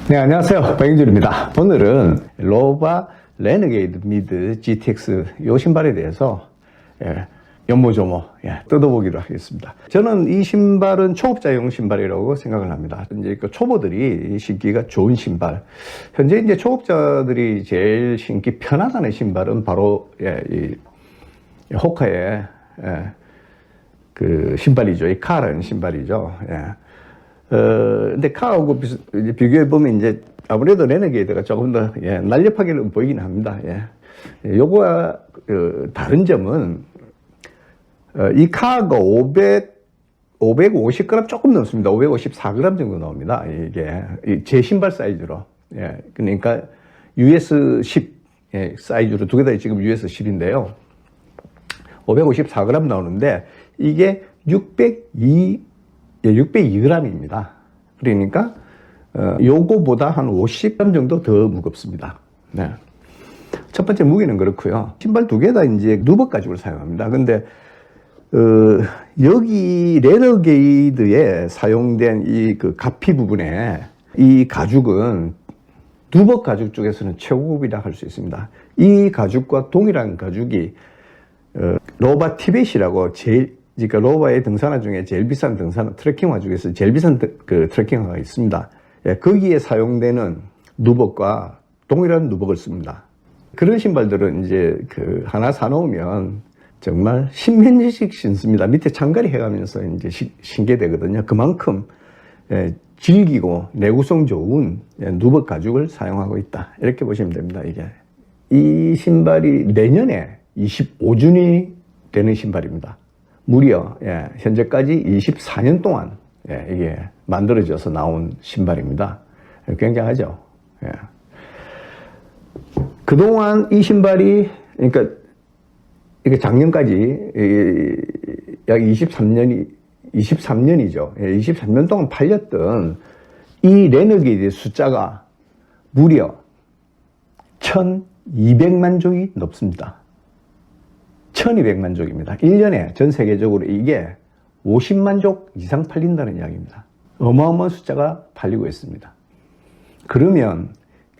네, 안녕하세요. 박영준입니다. 오늘은 로바 레너게이드 미드 GTX 이 신발에 대해서 연모조모 뜯어보기로 하겠습니다. 저는 이 신발은 초급자용 신발이라고 생각을 합니다. 이제 그 초보들이 신기가 좋은 신발. 현재 이제 초급자들이 제일 신기 편하다는 신발은 바로 이 호카의 그 신발이죠. 이 카라는 신발이죠. 근데 카하고 비교해보면 이제 아무래도 레너게이드가 조금 더 날렵하게 보이긴 합니다. 요거와 다른 점은 이 카가 550g 조금 넘습니다. 554g 정도 나옵니다. 이게 제 신발 사이즈로. 그러니까 US10 사이즈로 두 개 다 지금 US10인데요. 554g 나오는데 이게 602g입니다. 그러니까 요거보다 한 50g 정도 더 무겁습니다. 네. 첫 번째 무게는 그렇고요. 신발 두 개 다 이제 누벅 가죽을 사용합니다. 근데 여기 레너게이드에 사용된 이 그 가피 부분에 이 가죽은 누벅 가죽 쪽에서는 최고급이라 할 수 있습니다. 이 가죽과 동일한 가죽이 로바 티벳이라고 그러니까 로바의 등산화 중에 제일 비싼 등산화, 트레킹화 중에서 제일 비싼 그 트레킹화가 있습니다. 거기에 사용되는 누벅과 동일한 누벅을 씁니다. 그런 신발들은 이제 그 하나 사놓으면 정말 십몇 년씩 신습니다. 밑에 장갈이 해가면서 이제 신게 되거든요. 그만큼 질기고 내구성 좋은 누벅 가죽을 사용하고 있다. 이렇게 보시면 됩니다. 이 신발이 내년에 25주년이 되는 신발입니다. 무려 현재까지 24년 동안 이게 만들어져서 나온 신발입니다. 굉장하죠. 그동안 이 신발이 그러니까 이게 작년까지 약 23년이죠. 23년 동안 팔렸던 이 레너게이드의 숫자가 무려 1200만 족이 넘습니다. 1200만 족입니다. 1년에 전 세계적으로 이게 50만 족 이상 팔린다는 이야기입니다. 어마어마한 숫자가 팔리고 있습니다. 그러면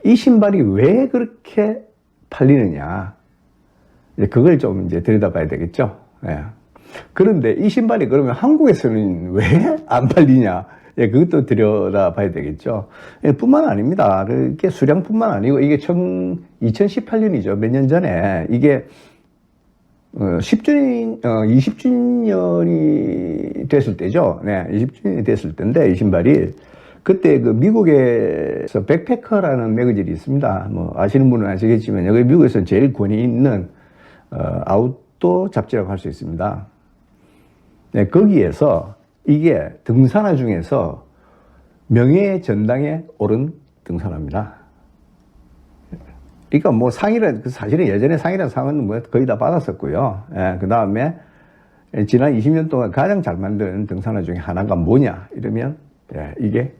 이 신발이 왜 그렇게 팔리느냐? 그걸 좀 이제 들여다봐야 되겠죠. 그런데 이 신발이 그러면 한국에서는 왜 안 팔리냐? 그것도 들여다봐야 되겠죠. 뿐만 아닙니다. 그게 수량뿐만 아니고 이게 2018년이죠. 몇 년 전에 이게 20주년이 됐을 때죠. 20주년이 됐을 때인데, 이 신발이. 그때 그 미국에서 백패커라는 매거진이 있습니다. 뭐, 아시는 분은 아시겠지만, 여기 미국에서 제일 권위 있는, 아웃도어 잡지라고 할 수 있습니다. 거기에서 이게 등산화 중에서 명예의 전당에 오른 등산화입니다. 그러니까 뭐 상이란, 사실은 예전에 상이란 상은 뭐 거의 다 받았었고요. 그 다음에 지난 20년 동안 가장 잘 만든 등산화 중에 하나가 뭐냐 이러면 이게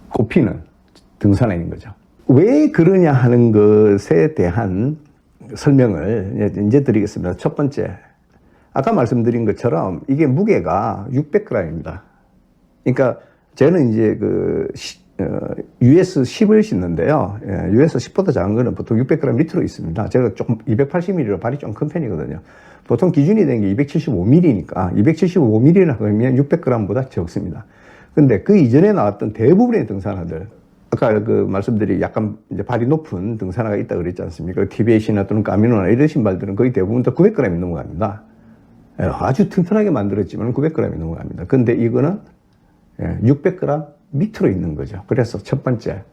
꼽히는 등산화인 거죠. 왜 그러냐 하는 것에 대한 설명을 이제 드리겠습니다. 첫 번째, 아까 말씀드린 것처럼 이게 무게가 600g입니다. 그러니까 저는 이제 US10을 신는데요. US10보다 작은 거는 보통 600g 밑으로 있습니다. 제가 조금 280mm로 발이 좀 큰 편이거든요. 보통 기준이 된 게 275mm니까 275mm라 그러면 600g보다 적습니다. 근데 그 이전에 나왔던 대부분의 등산화들, 아까 그 말씀드린 약간 이제 발이 높은 등산화가 있다 그랬지 않습니까? 티벳이나 또는 까미노나 이런 신발들은 거의 대부분 다 900g이 넘어갑니다. 아주 튼튼하게 만들었지만 900g이 넘어갑니다. 근데 이거는 600g 밑으로 있는 거죠. 그래서 첫 번째,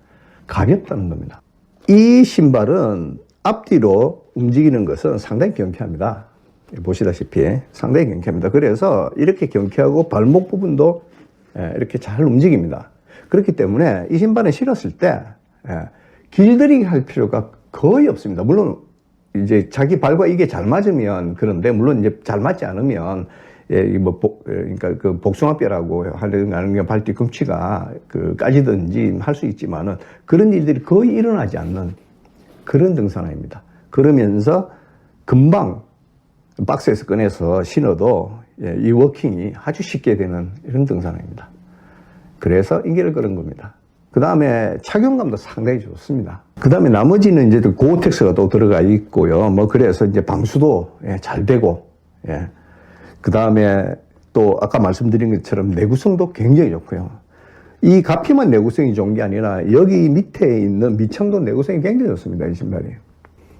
가볍다는 겁니다. 이 신발은 앞뒤로 움직이는 것은 상당히 경쾌합니다. 보시다시피 상당히 경쾌합니다. 그래서 이렇게 경쾌하고 발목 부분도 이렇게 잘 움직입니다. 그렇기 때문에 이 신발을 신었을 때 길들이기 할 필요가 거의 없습니다. 물론 이제 자기 발과 이게 잘 맞으면 그런데, 물론 이제 잘 맞지 않으면 그러니까 그 복숭아뼈라고 하는 발 뒤꿈치가 까지든지 할 수 있지만은 그런 일들이 거의 일어나지 않는 그런 등산화입니다. 그러면서 금방 박스에서 꺼내서 신어도 이 워킹이 아주 쉽게 되는 이런 등산화입니다. 그래서 인기를 끌은 겁니다. 그 다음에 착용감도 상당히 좋습니다. 그 다음에 나머지는 이제 고어텍스가 또 들어가 있고요. 뭐 그래서 이제 방수도 잘 되고, 예. 그 다음에 또 아까 말씀드린 것처럼 내구성도 굉장히 좋고요. 이 가피만 내구성이 좋은 게 아니라 여기 밑에 있는 밑창도 내구성이 굉장히 좋습니다. 이 신발이.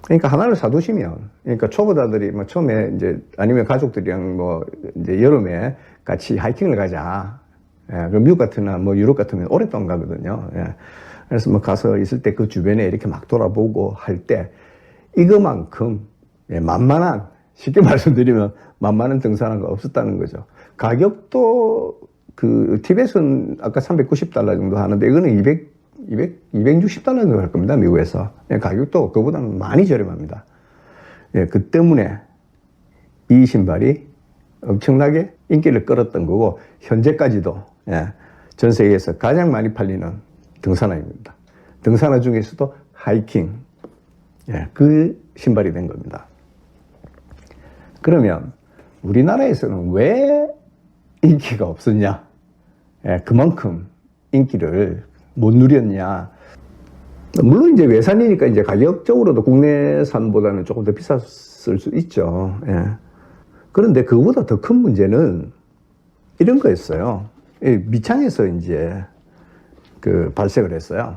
그러니까 하나를 사두시면, 그러니까 초보자들이 뭐 처음에 이제 아니면 가족들이랑 뭐 이제 여름에 같이 하이킹을 가자. 예, 그 미국 같으나 뭐 유럽 같으면 오랫동안 가거든요. 예. 그래서 뭐 가서 있을 때 그 주변에 이렇게 막 돌아보고 할 때 이거만큼 만만한, 쉽게 말씀드리면 만만한 등산화가 없었다는 거죠. 가격도 그 티벳은 아까 $390 정도 하는데 이거는 260달러 정도 할 겁니다. 미국에서. 예, 가격도 그보다는 많이 저렴합니다. 예, 그 때문에 이 신발이 엄청나게 인기를 끌었던 거고 현재까지도 예, 전 세계에서 가장 많이 팔리는 등산화입니다. 등산화 중에서도 하이킹, 예, 그 신발이 된 겁니다. 그러면 우리나라에서는 왜 인기가 없었냐? 예, 그만큼 인기를 못 누렸냐? 물론 이제 외산이니까 이제 가격적으로도 국내산보다는 조금 더 비쌌을 수 있죠. 예. 그런데 그거보다 더 큰 문제는 이런 거였어요. 미창에서 이제 그 발생을 했어요.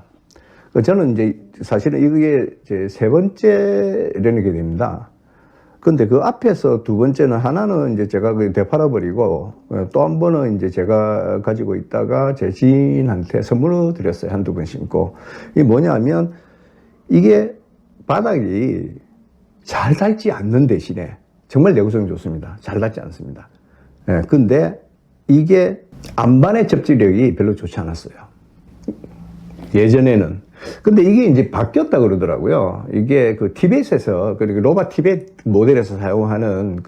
저는 이제 사실은 이게 제 세 번째 레네게 됩니다. 근데 그 앞에서 두 번째는 하나는 이제 제가 그 되팔아버리고 또 한 번은 이제 제가 가지고 있다가 제 지인한테 선물로 드렸어요. 한두 번 신고. 이게 뭐냐면 이게 바닥이 잘 닳지 않는 대신에 정말 내구성이 좋습니다. 잘 닳지 않습니다. 예, 근데 이게 안반의 접지력이 별로 좋지 않았어요. 예전에는. 근데 이게 이제 바뀌었다 그러더라고요. 이게 그 티벳에서, 그리고 로바 티벳 모델에서 사용하는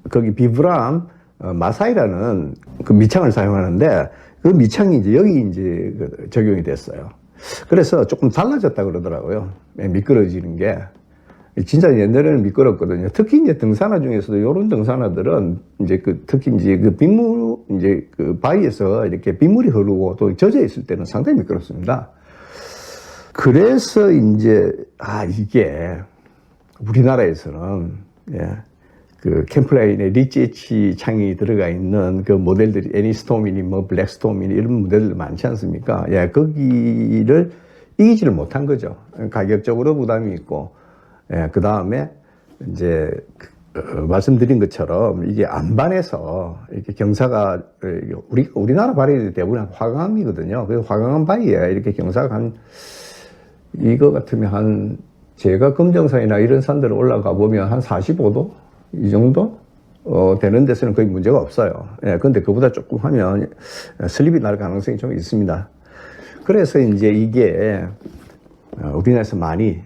거기 비브람 마사이라는 그 미창을 사용하는데 그 미창이 이제 여기 이제 적용이 됐어요. 그래서 조금 달라졌다 그러더라고요. 미끄러지는 게. 진짜 옛날에는 미끄럽거든요. 특히 이제 등산화 중에서도 이런 등산화들은 이제 특히 이제 빗물, 이제 바위에서 이렇게 빗물이 흐르고 또 젖어 있을 때는 상당히 미끄럽습니다. 그래서 이제, 이게 우리나라에서는, 예, 그 캠플라인에 리치 창이 들어가 있는 그 모델들이 애니스톰이니 뭐 블랙스톰이니 이런 모델들 많지 않습니까? 예, 거기를 이기지를 못한 거죠. 가격적으로 부담이 있고, 예, 그 다음에 이제 말씀드린 것처럼 이게 안반에서 이렇게 경사가 우리나라 바위 대부분 화강암이거든요. 그 화강암 바위에 이렇게 경사가 이거 같으면 제가 금정산이나 이런 산들을 올라가 보면 한 45도 이 정도 되는 데서는 거의 문제가 없어요. 예, 근데 그보다 조금 하면 슬립이 날 가능성이 좀 있습니다. 그래서 이제 이게 우리나라에서 많이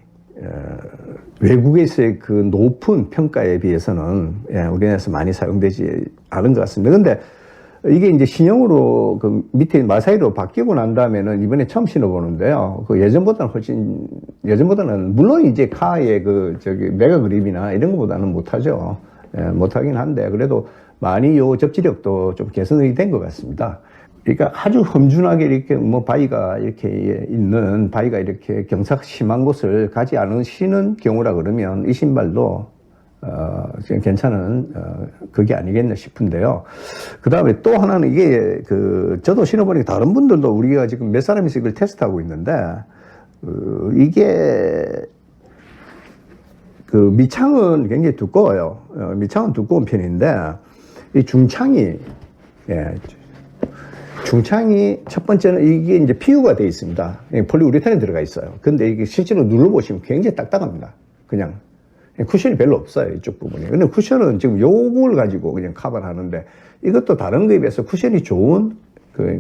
외국에서의 그 높은 평가에 비해서는 우리나라에서 많이 사용되지 않은 것 같습니다. 근데 이게 이제 신형으로 그 밑에 마사이로 바뀌고 난 다음에는 이번에 처음 신어보는데요. 그 예전보다는 물론 이제 카의 메가 그립이나 이런 것보다는 못하죠. 못하긴 한데 그래도 많이 요 접지력도 좀 개선이 된 것 같습니다. 그러니까 아주 험준하게 이렇게 뭐 바위가 이렇게 있는 바위가 이렇게 경사가 심한 곳을 가지 않으시는 경우라 그러면 이 신발도 지금 괜찮은 그게 아니겠나 싶은데요. 그 다음에 또 하나는 이게 저도 신어보니까 다른 분들도 우리가 지금 몇 사람이서 이걸 테스트하고 있는데 이게 그 밑창은 굉장히 두꺼워요. 밑창은 두꺼운 편인데 이 중창이 중창이 첫 번째는 이게 이제 PU가 되어 있습니다. 폴리우레탄이 들어가 있어요. 근데 이게 실제로 눌러보시면 굉장히 딱딱합니다. 그냥 쿠션이 별로 없어요. 이쪽 부분에. 근데 쿠션은 지금 요걸 가지고 그냥 커버를 하는데 이것도 다른 거에 비해서 쿠션이 좋은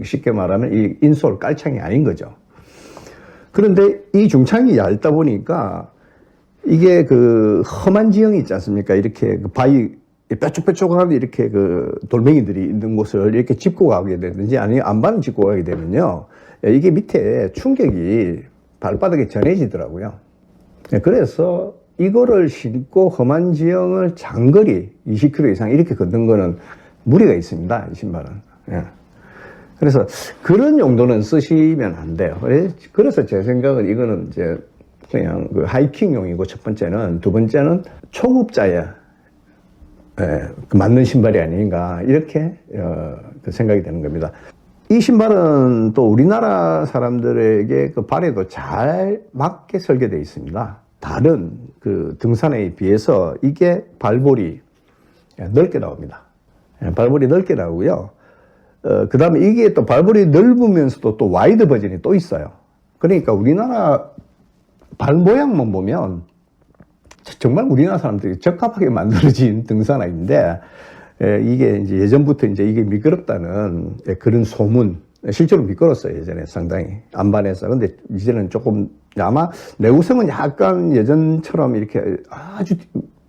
쉽게 말하면 이 인솔 깔창이 아닌 거죠. 그런데 이 중창이 얇다 보니까 이게 험한 지형이 있지 않습니까? 이렇게 바위 뾰족뾰족하게 이렇게 돌멩이들이 있는 곳을 이렇게 짚고 가게 되든지 아니면 안반을 짚고 가게 되면요. 이게 밑에 충격이 발바닥에 전해지더라고요. 그래서 이거를 신고 험한 지형을 장거리 20km 이상 이렇게 걷는 거는 무리가 있습니다. 이 신발은. 그래서 그런 용도는 쓰시면 안 돼요. 그래서 제 생각은 이거는 이제 그냥 그 하이킹용이고 첫 번째는, 두 번째는 초급자에 그 맞는 신발이 아닌가 이렇게 그 생각이 되는 겁니다. 이 신발은 또 우리나라 사람들에게 그 발에도 잘 맞게 설계되어 있습니다. 다른 그 등산에 비해서 이게 발볼이 넓게 나옵니다. 발볼이 넓게 나오고요. 그 다음에 이게 또 발볼이 넓으면서도 또 와이드 버전이 또 있어요. 그러니까 우리나라 발 모양만 보면 정말 우리나라 사람들이 적합하게 만들어진 등산화인데, 이게 이제 예전부터 이제 이게 미끄럽다는 그런 소문, 실제로 미끄러웠어요. 예전에 상당히 안반해서. 근데 이제는 조금, 아마 내구성은 약간 예전처럼 이렇게 아주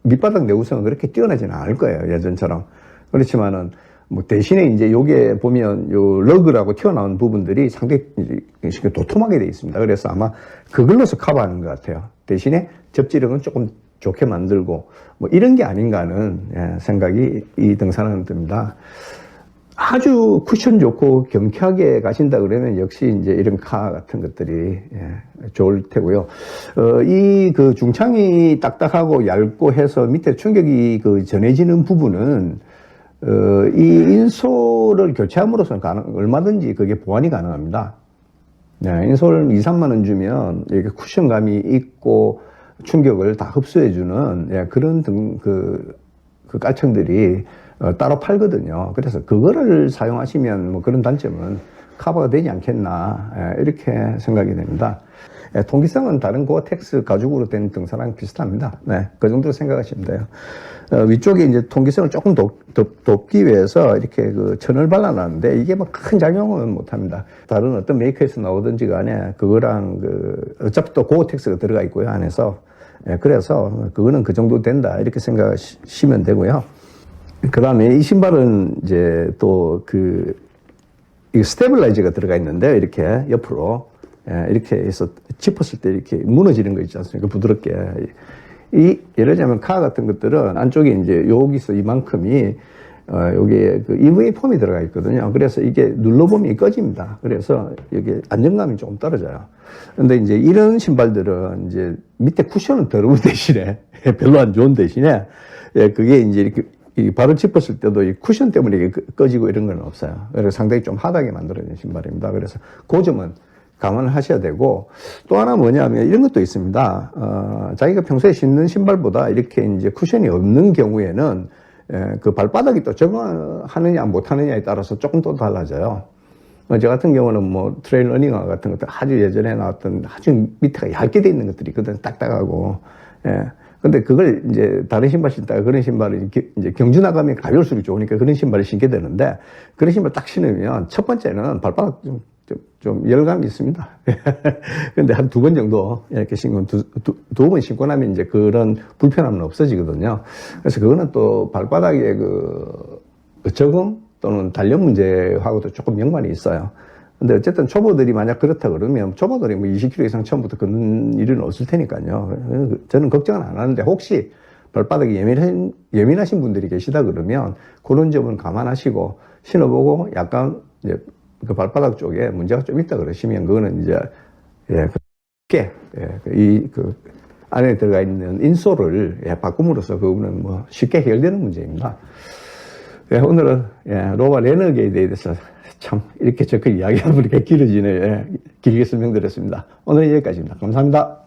밑바닥 내구성은 그렇게 뛰어나지는 않을 거예요. 예전처럼. 그렇지만은 뭐 대신에 이제 요게 보면 요 러그라고 튀어나온 부분들이 상당히 도톰하게 되어 있습니다. 그래서 아마 그걸로서 커버하는 것 같아요. 대신에 접지력은 조금 좋게 만들고 뭐 이런 게 아닌가 하는 생각이 이 등산화는 듭니다. 아주 쿠션 좋고 경쾌하게 가신다 그러면 역시 이제 이런 카 같은 것들이 좋을 테고요. 이 그 중창이 딱딱하고 얇고 해서 밑에 충격이 그 전해지는 부분은 이 인솔을 교체함으로써 얼마든지 그게 보완이 가능합니다. 인솔 2, 3만 원 주면 이렇게 쿠션감이 있고 충격을 다 흡수해주는 그런 그 깔청들이 따로 팔거든요. 그래서 그거를 사용하시면 뭐 그런 단점은 커버가 되지 않겠나 이렇게 생각이 됩니다. 통기성은 다른 고어텍스 가죽으로 된 등산화랑 비슷합니다. 그 정도로 생각하시면 돼요. 위쪽에 이제 통기성을 조금 돕기 위해서 이렇게 그 천을 발라놨는데 이게 뭐 큰 작용은 못합니다. 다른 어떤 메이커에서 나오든지 간에 그거랑 어차피 또 고어텍스가 들어가 있고요, 안에서. 그래서 그거는 그 정도 된다 이렇게 생각하시면 되고요. 그 다음에 이 신발은 이제 또 이 스테빌라이저가 들어가 있는데 이렇게 옆으로 이렇게 해서 짚었을 때 이렇게 무너지는 거 있지 않습니까? 부드럽게. 예를 들자면 카 같은 것들은 안쪽에 이제 여기서 이만큼이 여기에 그 EVA 폼이 들어가 있거든요. 그래서 이게 눌러보면 꺼집니다. 그래서 여기 안정감이 조금 떨어져요. 근데 이제 이런 신발들은 이제 밑에 쿠션은 더러운 대신에 별로 안 좋은 대신에 그게 이제 이렇게 발을 짚었을 때도 이 쿠션 때문에 이게 꺼지고 이런 건 없어요. 그래서 상당히 좀 하다게 만들어진 신발입니다. 그래서 그 점은 감안을 하셔야 되고, 또 하나 뭐냐면 이런 것도 있습니다. 자기가 평소에 신는 신발보다 이렇게 이제 쿠션이 없는 경우에는 그 발바닥이 또 적응하느냐 못하느냐에 따라서 조금 또 달라져요. 저 같은 경우는 뭐 트레일 러닝화 같은 것들 아주 예전에 나왔던 아주 밑에가 얇게 돼 있는 것들이 있거든. 딱딱하고. 근데 그걸 이제 다른 신발 신다가 그런 신발을 이제 경주 나가면 가벼울수록 좋으니까 그런 신발을 신게 되는데, 그런 신발 딱 신으면 첫 번째는 발바닥 좀 열감이 있습니다. 근데 한 2번 정도 이렇게 신고 두 번 신고 나면 이제 그런 불편함은 없어지거든요. 그래서 그거는 또 발바닥의 그 적응 또는 단련 문제하고도 조금 연관이 있어요. 근데 어쨌든 초보들이 만약 그렇다 그러면 초보들이 뭐 20km 이상 처음부터 걷는 일은 없을 테니까요. 저는 걱정은 안 하는데 혹시 발바닥이 예민하신 분들이 계시다 그러면 그런 점은 감안하시고 신어보고 약간 이제 그 발바닥 쪽에 문제가 좀 있다 그러시면 그거는 이제 그 안에 들어가 있는 인솔을 바꿈으로써 그거는 뭐 쉽게 해결되는 문제입니다. 오늘은 로바 레너게이드에 대해서 참 이렇게 저렇게 이야기하다 보니까 길어지네. 길게 설명드렸습니다. 오늘은 여기까지입니다. 감사합니다.